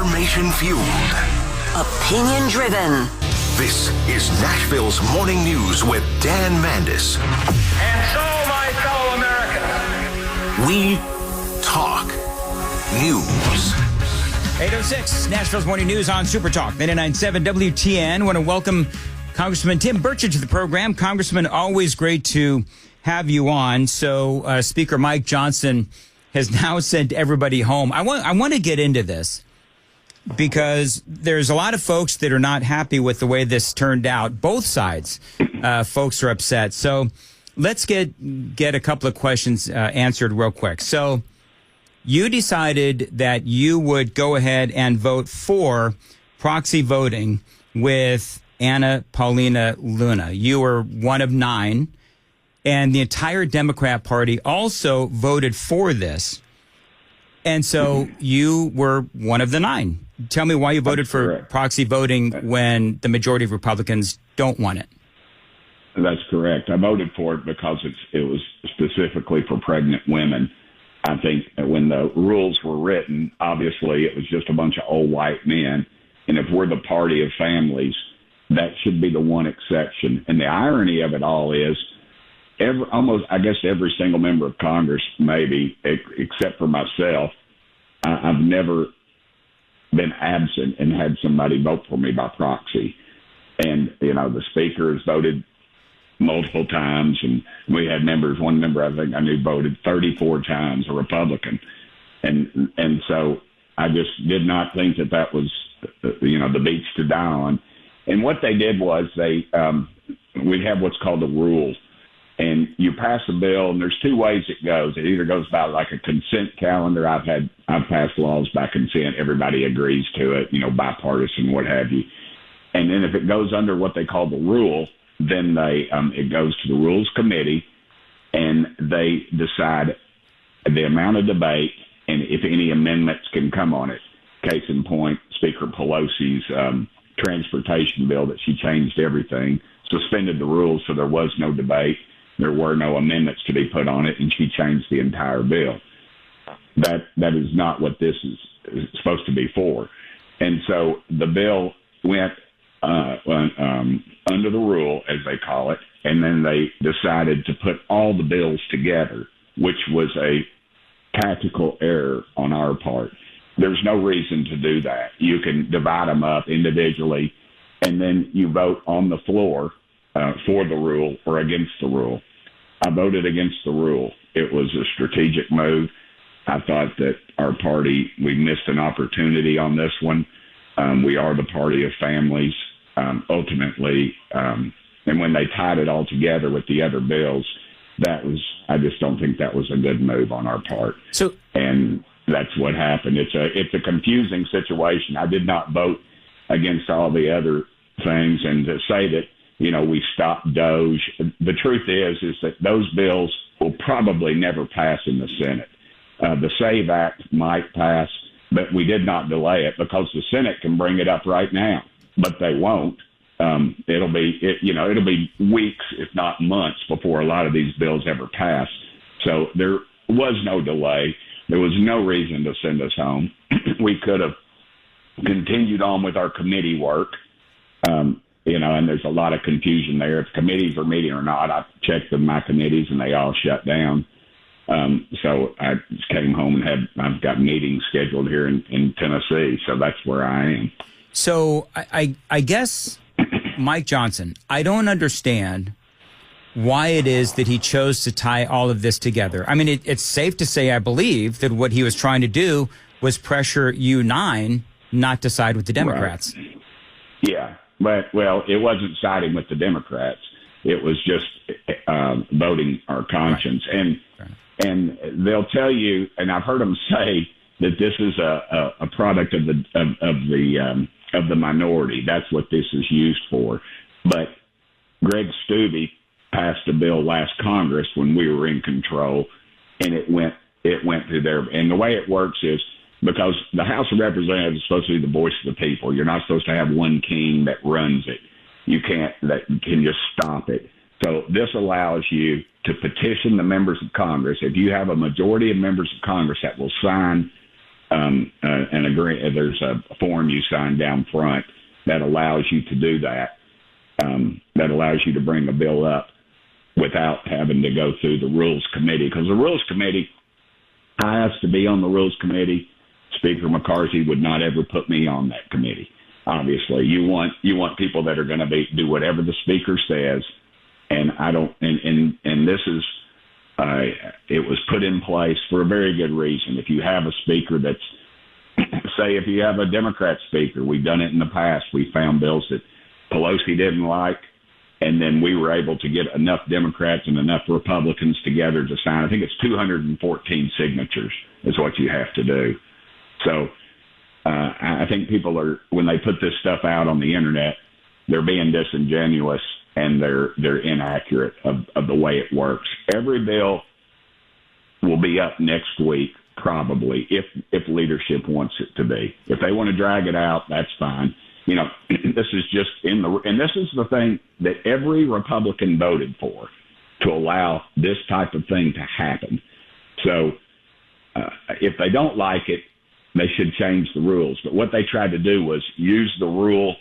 Information-fueled. Opinion-driven. This is Nashville's Morning News with Dan Mandis. And so, my fellow Americans, we talk news. 8:06, Nashville's Morning News on Super Talk 99.7 WTN. I want to welcome Congressman Tim Burchett to the program. Congressman, always great to have you on. So Speaker Mike Johnson has now sent everybody home. I want to get into this because there's a lot of folks that are not happy with the way this turned out. Both sides, folks are upset. So let's get a couple of questions answered real quick. So you decided that you would go ahead and vote for proxy voting with Anna Paulina Luna. You were one of 9. And the entire Democrat Party also voted for this. And so you were one of the 9. Tell me why you voted for proxy voting when the majority of Republicans don't want it. That's correct. I voted for it because it was specifically for pregnant women. I think that when the rules were written, obviously it was just a bunch of old white men. And if we're the party of families, that should be the one exception. And the irony of it all is, every single member of Congress, maybe, except for myself, I've never been absent and had somebody vote for me by proxy. And, the speaker has voted multiple times, and we had one member I think I knew voted 34 times, a Republican. And so I just did not think that was, the beach to die on. And what they did was we have what's called a rule. And you pass a bill, and there's 2 ways it goes. It either goes by like a consent calendar. I've passed laws by consent. Everybody agrees to it, bipartisan, what have you. And then if it goes under what they call the rule, then it goes to the Rules Committee, and they decide the amount of debate and if any amendments can come on it. Case in point, Speaker Pelosi's transportation bill that she changed everything, suspended the rules so there was no debate. There were no amendments to be put on it, and she changed the entire bill. That is not what this is supposed to be for. And so the bill went under the rule, as they call it, and then they decided to put all the bills together, which was a tactical error on our part. There's no reason to do that. You can divide them up individually, and then you vote on the floor for the rule or against the rule. I voted against the rule. It was a strategic move. I thought that our party, we missed an opportunity on this one. We are the party of families, ultimately. And when they tied it all together with the other bills, I just don't think that was a good move on our part. And that's what happened. It's a confusing situation. I did not vote against all the other things, and to say that, we stopped DOGE. The truth is that those bills will probably never pass in the Senate. The SAVE Act might pass, but we did not delay it because the Senate can bring it up right now, but they won't. It'll be weeks, if not months, before a lot of these bills ever pass. So there was no delay. There was no reason to send us home. We could have continued on with our committee work. And there's a lot of confusion there. If committees are meeting or not, I checked with my committees and they all shut down. So I just came home and I've got meetings scheduled here in Tennessee. So that's where I am. So I guess, Mike Johnson, I don't understand why it is that he chose to tie all of this together. I mean, it's safe to say, I believe, that what he was trying to do was pressure you 9 not to side with the Democrats. Right. Yeah. But, it wasn't siding with the Democrats. It was just voting our conscience. Right. And they'll tell you, and I've heard them say that this is a product of the minority. That's what this is used for. But Greg Steube passed a bill last Congress when we were in control, and it went through there. And the way it works is, because the House of Representatives is supposed to be the voice of the people. You're not supposed to have one king that runs it. You can just stop it. So this allows you to petition the members of Congress. If you have a majority of members of Congress that will sign an agree. There's a form you sign down front that allows you to do that. That allows you to bring a bill up without having to go through the Rules Committee. Because the Rules Committee, I asked to be on the Rules Committee. Speaker McCarthy would not ever put me on that committee. Obviously, you want people that are going to do whatever the Speaker says, and I don't. And this is it was put in place for a very good reason. If you have a Speaker that's, say, if you have a Democrat Speaker, we've done it in the past. We found bills that Pelosi didn't like, and then we were able to get enough Democrats and enough Republicans together to sign. I think it's 214 signatures is what you have to do. So I think people are, when they put this stuff out on the internet, they're being disingenuous and they're inaccurate of the way it works. Every bill will be up next week, probably, if leadership wants it to be. If they want to drag it out, that's fine. You know, this is just and this is the thing that every Republican voted for, to allow this type of thing to happen. So if they don't like it, they should change the rules. But what they tried to do was use the rule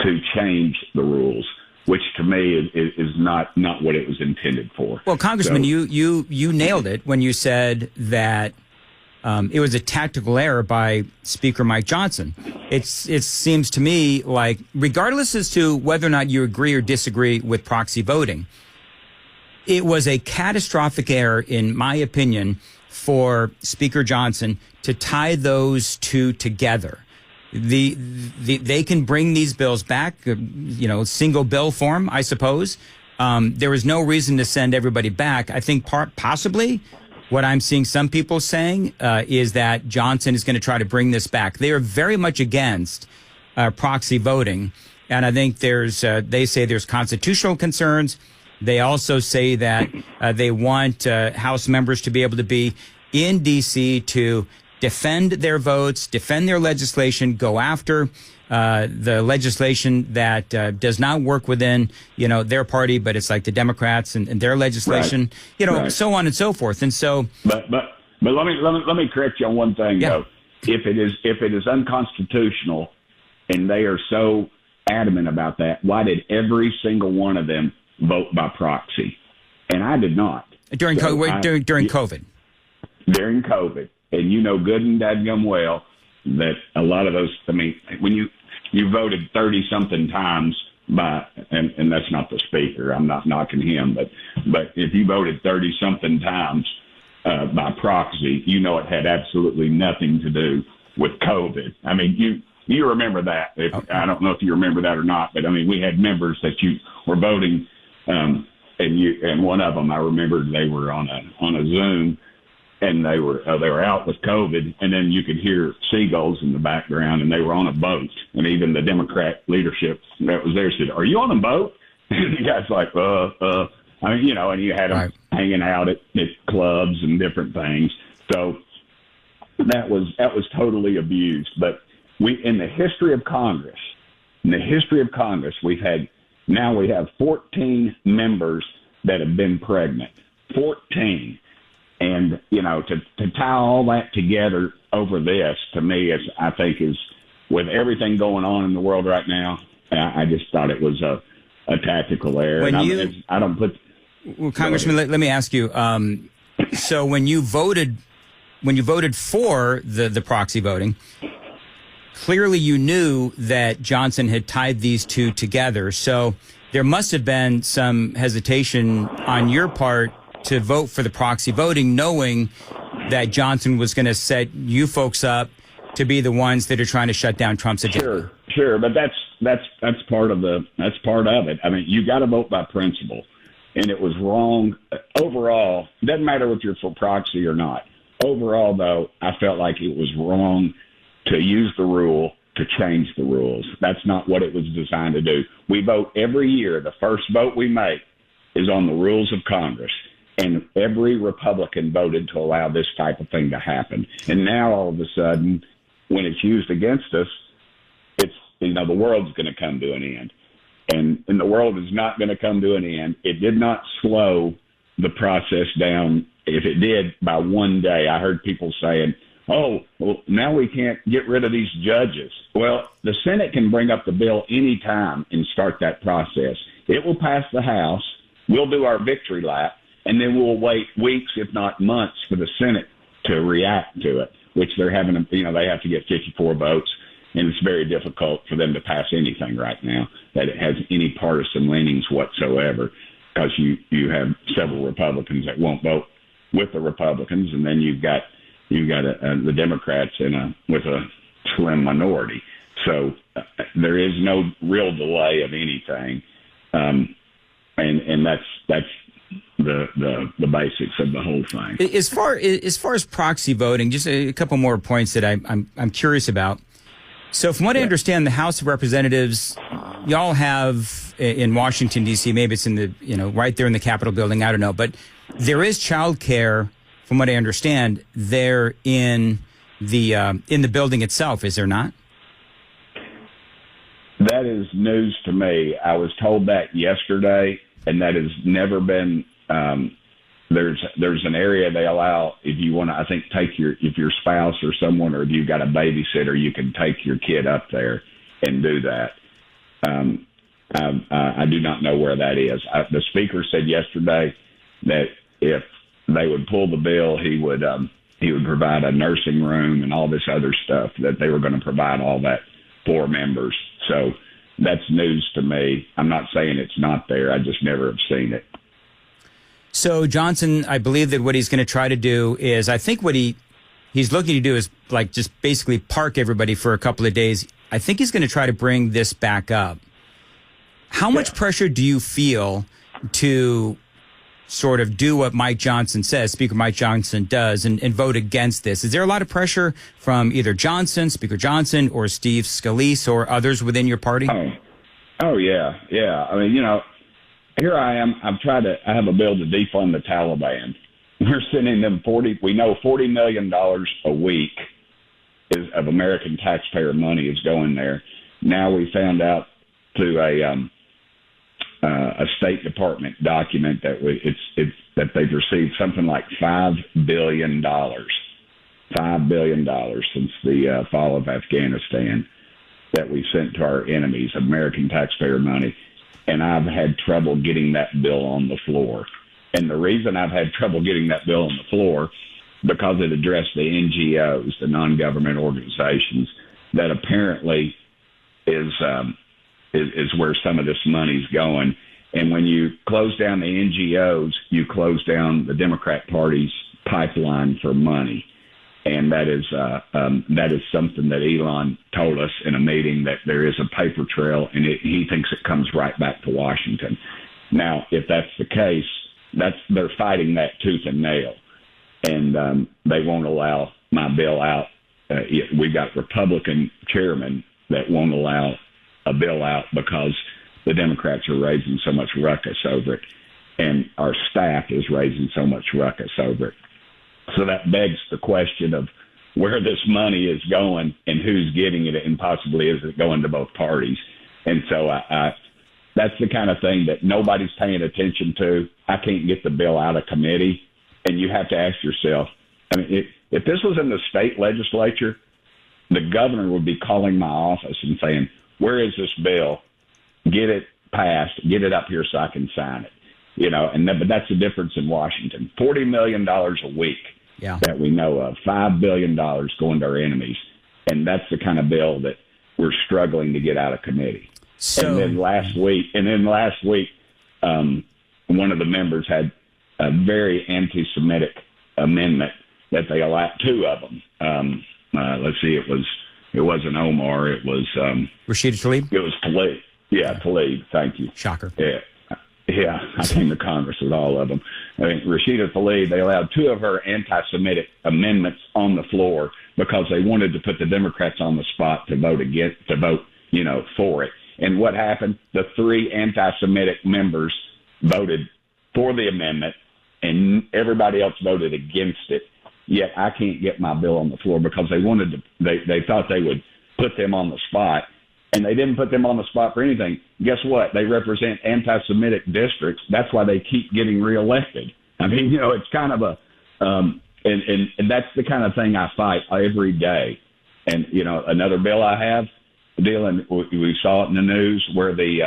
to change the rules, which to me is not what it was intended for. Well, Congressman, you nailed it when you said that it was a tactical error by Speaker Mike Johnson. It seems to me like, regardless as to whether or not you agree or disagree with proxy voting, it was a catastrophic error, in my opinion, for Speaker Johnson to tie those two together. They can bring these bills back, single bill form, I suppose. There was no reason to send everybody back. I think possibly what I'm seeing some people saying is that Johnson is going to try to bring this back. They are very much against proxy voting, and I think they say there's constitutional concerns. They also say that they want House members to be able to be in D.C. to defend their votes, defend their legislation, go after the legislation that does not work within, their party, but it's like the Democrats and their legislation, right. So on and so forth. And so, but let me correct you on one thing, yeah. though. If it is unconstitutional, and they are so adamant about that, why did every single one of them vote by proxy? And I did not. During COVID. During COVID. And you know good and dadgum well that a lot of those, when you voted 30-something times and that's not the Speaker, I'm not knocking him, but if you voted 30-something times by proxy, it had absolutely nothing to do with COVID. I mean, you remember that. I don't know if you remember that or not, but we had members that you were voting, and one of them, I remember they were on a Zoom, and they were out with COVID, and then you could hear seagulls in the background, and they were on a boat, and even the Democrat leadership that was there said, "Are you on a boat?" And the guy's like, and you had them right. hanging out at clubs and different things. So that was totally abused. But in the history of Congress, we have 14 members that have been pregnant. 14. And, to tie all that together over this, to me, I think is, with everything going on in the world right now, I just thought it was a tactical error. Well, Congressman, let me ask you, so when you voted for the proxy voting, clearly you knew that Johnson had tied these two together. So there must have been some hesitation on your part to vote for the proxy voting, knowing that Johnson was going to set you folks up to be the ones that are trying to shut down Trump's agenda. Sure, but that's part of it. You got to vote by principle, and it was wrong overall. It doesn't matter if you're for proxy or not. Overall, though, I felt like it was wrong to use the rule to change the rules. That's not what it was designed to do. We vote every year. The first vote we make is on the rules of Congress. And every Republican voted to allow this type of thing to happen. And now all of a sudden, when it's used against us, it's, the world's going to come to an end. And the world is not going to come to an end. It did not slow the process down. If it did, by one day, I heard people saying, oh, well, now we can't get rid of these judges. Well, the Senate can bring up the bill any time and start that process. It will pass the House. We'll do our victory lap, and then we'll wait weeks, if not months, for the Senate to react to it, which they're having, they have to get 54 votes, and it's very difficult for them to pass anything right now that it has any partisan leanings whatsoever, because you have several Republicans that won't vote with the Republicans, and then you've got the Democrats with a slim minority. So there is no real delay of anything, and that's the basics of the whole thing. As far as proxy voting, just a couple more points that I'm curious about. So from what I understand, the House of Representatives, y'all have in Washington, D.C., maybe it's in the, right there in the Capitol building, I don't know, but there is child care, from what I understand, there in the building itself, is there not? That is news to me. I was told that yesterday, and that has never been. There's an area they allow if you want to. I think if your spouse or someone, or if you've got a babysitter, you can take your kid up there and do that. I do not know where that is. The speaker said yesterday that if they would pull the bill, he would provide a nursing room and all this other stuff, that they were going to provide all that for members. So that's news to me. I'm not saying it's not there. I just never have seen it. So Johnson, I believe that what he's going to try to do is, I think what he's looking to do is like just basically park everybody for a couple of days. I think he's going to try to bring this back up. How much pressure do you feel to sort of do what Mike Johnson says, Speaker Mike Johnson does, and vote against this? Is there a lot of pressure from either Johnson, Speaker Johnson, or Steve Scalise, or others within your party? Oh yeah. I mean, here I am. I have a bill to defund the Taliban. We're sending them $40 million a week of American taxpayer money is going there. Now we found out through a State Department document that that they've received something like $5 billion since the fall of Afghanistan that we sent to our enemies, American taxpayer money. And I've had trouble getting that bill on the floor. And the reason I've had trouble getting that bill on the floor, because it addressed the NGOs, the non-government organizations, that apparently is where some of this money's going. And when you close down the NGOs, you close down the Democrat Party's pipeline for money. And that is something that Elon told us in a meeting, that there is a paper trail, and he thinks it comes right back to Washington. Now, if that's the case, they're fighting that tooth and nail, and they won't allow my bill out. We've got Republican chairmen that won't allow a bill out because the Democrats are raising so much ruckus over it, and our staff is raising so much ruckus over it. So that begs the question of where this money is going and who's getting it, and possibly is it going to both parties. And so that's the kind of thing that nobody's paying attention to. I can't get the bill out of committee, and you have to ask yourself, I mean, if this was in the state legislature, the governor would be calling my office and saying, where is this bill? Get it passed. Get it up here so I can sign it. But that's the difference in Washington. $40 million a week that we know of, $5 billion going to our enemies. And that's the kind of bill that we're struggling to get out of committee. And then last week, one of the members had a very anti-Semitic amendment that they allowed, two of them. Let's see, it wasn't Omar, it was Rashida Tlaib? It was Tlaib. Yeah, Tlaib, thank you. Shocker. Yeah, I came to Congress with all of them. I mean, Rashida Tlaib, they allowed two of her anti-Semitic amendments on the floor because they wanted to put the Democrats on the spot to vote for it. And what happened? The three anti-Semitic members voted for the amendment, and everybody else voted against it. Yet I can't get my bill on the floor because they thought they would put them on the spot. And they didn't put them on the spot for anything. Guess what? They represent anti-Semitic districts. That's why they keep getting reelected. I mean, it's kind of and that's the kind of thing I fight every day. And another bill I have dealing. We saw it in the news where they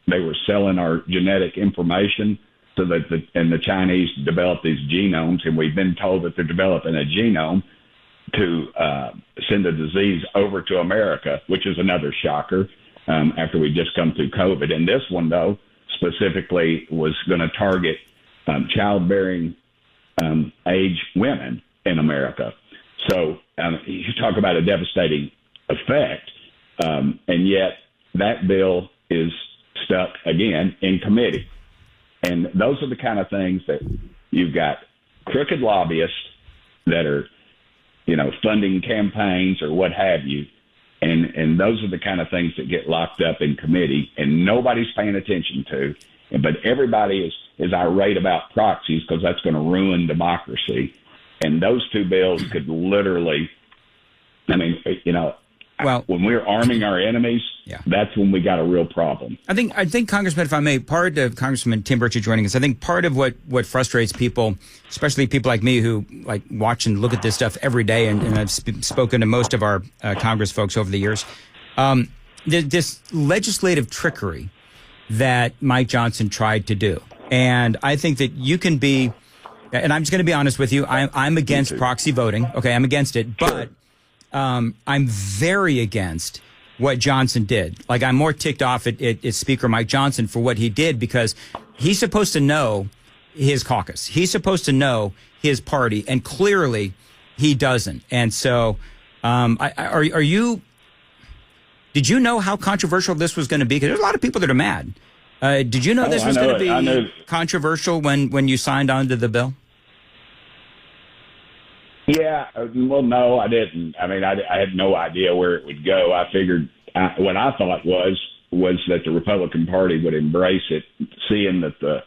were selling our genetic information so that the Chinese developed these genomes, and we've been told that they're developing a genome to send a disease over to America, which is another shocker after we just come through COVID. And this one, though, specifically was going to target childbearing age women in America. So you talk about a devastating effect, and yet that bill is stuck again in committee. And those are the kind of things that you've got crooked lobbyists that are, funding campaigns or what have you. And those are the kind of things that get locked up in committee and nobody's paying attention to. But everybody is irate about proxies because that's going to ruin democracy. And those two bills could literally, when we're arming our enemies, that's when we got a real problem. I think, Congressman, if I may, part of Congressman Tim Burchett joining us, I think part of what frustrates people, especially people like me who watch and look at this stuff every day, and I've spoken to most of our Congress folks over the years, this legislative trickery that Mike Johnson tried to do. And I think that you can be, and I'm just going to be honest with you, I'm against proxy voting. Okay, I'm against it, but I'm very against what Johnson did. I'm more ticked off at Speaker Mike Johnson for what he did, because he's supposed to know his caucus. He's supposed to know his party, and clearly he doesn't. And so, did you know how controversial this was going to be? Because there's a lot of people that are mad. Did you know this was going to be controversial when you signed on to the bill? Yeah, well, no, I didn't. I had no idea where it would go. I figured what I thought was that the Republican Party would embrace it, seeing that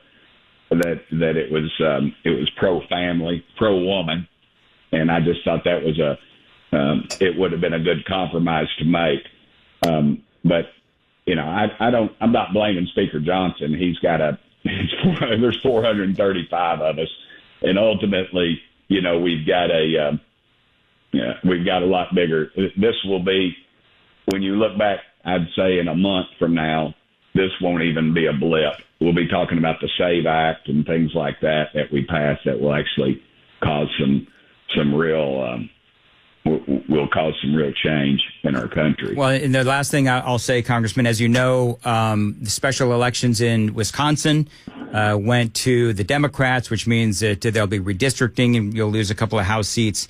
it was pro-family, pro-woman, and I just thought that was it would have been a good compromise to make. But I'm not blaming Speaker Johnson. He's got there's 435 of us, and ultimately, we've got a lot bigger. This will be, when you look back, I'd say in a month from now, this won't even be a blip. We'll be talking about the SAVE Act and things like that we passed that will actually cause some real will cause some real change in our country. Well, and the last thing I'll say, Congressman, as you know, the special elections in Wisconsin went to the Democrats, which means that there'll be redistricting and you'll lose a couple of House seats.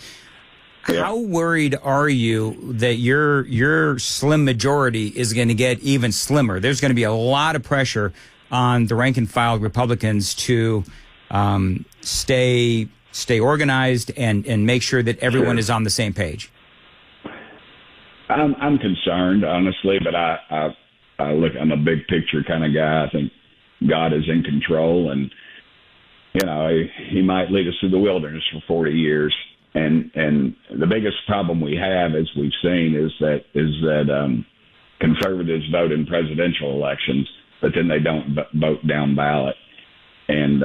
Yeah. How worried are you that your slim majority is going to get even slimmer? There's going to be a lot of pressure on the rank and file Republicans to stay organized and make sure that everyone is on the same page. I'm concerned, honestly, but I'm a big picture kind of guy. I think God is in control, and he might lead us through the wilderness for 40 years. And the biggest problem we have, as we've seen, is that conservatives vote in presidential elections, but then they don't vote down ballot. And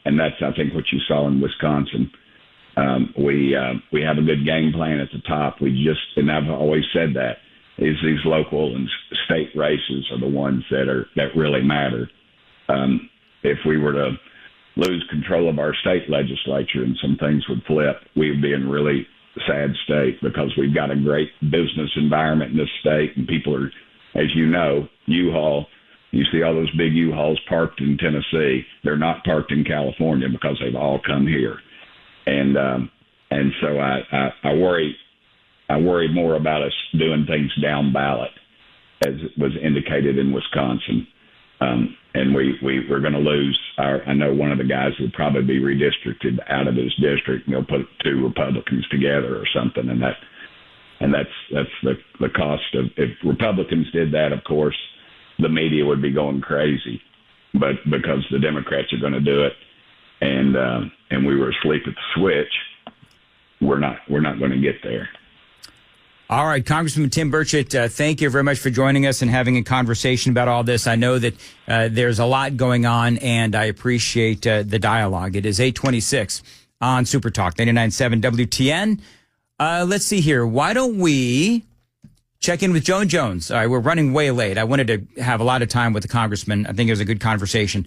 that's, I think, what you saw in Wisconsin. We have a good game plan at the top. And I've always said that, is these local and state races are the ones that really matter. If we were to lose control of our state legislature and some things would flip, we'd be in a really sad state, because we've got a great business environment in this state, and people are, as you know, U-Haul. You see all those big U-Hauls parked in Tennessee. They're not parked in California because they've all come here. And so I worry more about us doing things down ballot, as was indicated in Wisconsin. And we're going to lose I know one of the guys would probably be redistricted out of his district, and they'll put two Republicans together or something. And that's the cost of, if Republicans did that, of course, the media would be going crazy, but because the Democrats are going to do it, and we were asleep at the switch, we're not going to get there. All right, Congressman Tim Burchett, thank you very much for joining us and having a conversation about all this. I know that there's a lot going on, and I appreciate the dialogue. It is 8:26 on Super Talk 99.7 WTN. Let's see here. Why don't we check in with Joan Jones? All right, we're running way late. I wanted to have a lot of time with the congressman. I think it was a good conversation.